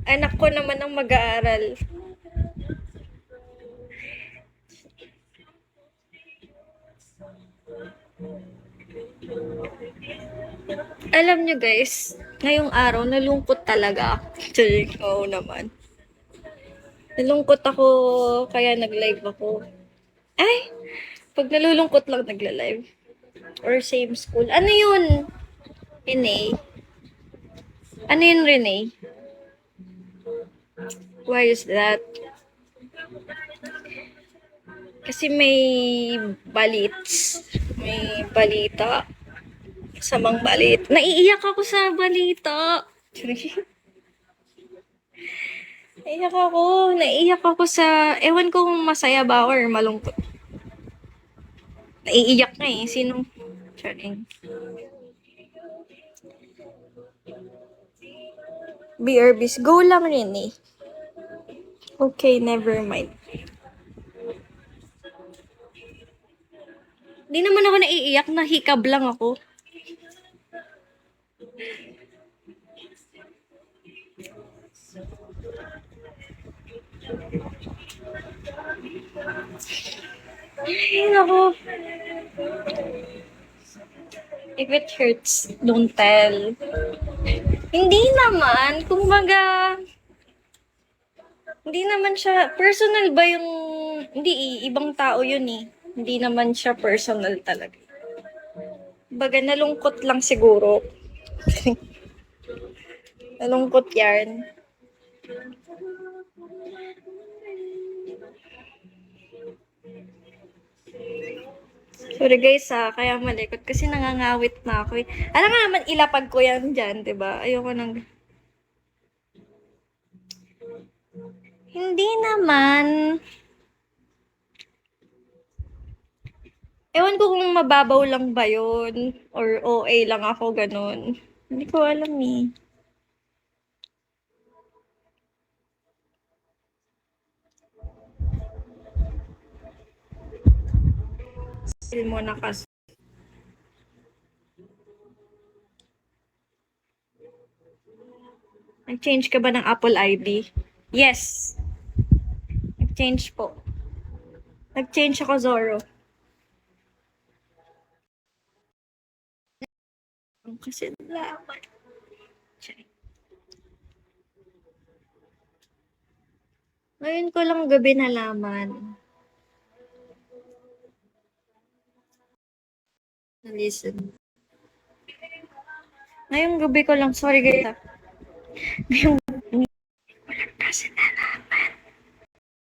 Anak ko naman ang mag-aaral. Alam nyo guys, ngayong araw nalungkot talaga ako. Oo naman. Nalungkot ako kaya nag-live ako. Ay, pag nalulungkot lang nagla-live. Or same school. Ano yun, Renee? Ano yun, Renee? Why is that? Kasi may balits. May balita. Samang balit. Naiiyak ako sa balita. Naiiyak ako sa, ewan ko kung masaya ba or malungkot. Naiiyak na eh. Sino? Charing. BRBs, go lang rin eh. Okay, never mind. Di naman ako naiiyak, nahikab lang ako. Ay, ako. If it hurts, don't tell. Hindi naman, kumbaga, hindi naman siya, personal ba yung, hindi ibang tao yun eh. Hindi naman siya personal talaga. Baga, nalungkot lang siguro. Nalungkot yan. Sorry guys kaya malikot kasi nangangawit na ako eh. Alam nga naman ilapag ko yan dyan, diba? Ayoko nang... Hindi naman. Ewan ko kung mababaw lang ba yun or OA lang ako ganun. Hindi ko alam eh. Feel mo na kasi. Nag-change ka ba ng Apple ID? Yes. Nag-change po. Nag-change ako, Zoro. Kasi laman. Ngayon ko lang gabi nalaman. Na-listen. Ngayong gabi ko lang, sorry guys. Ngayong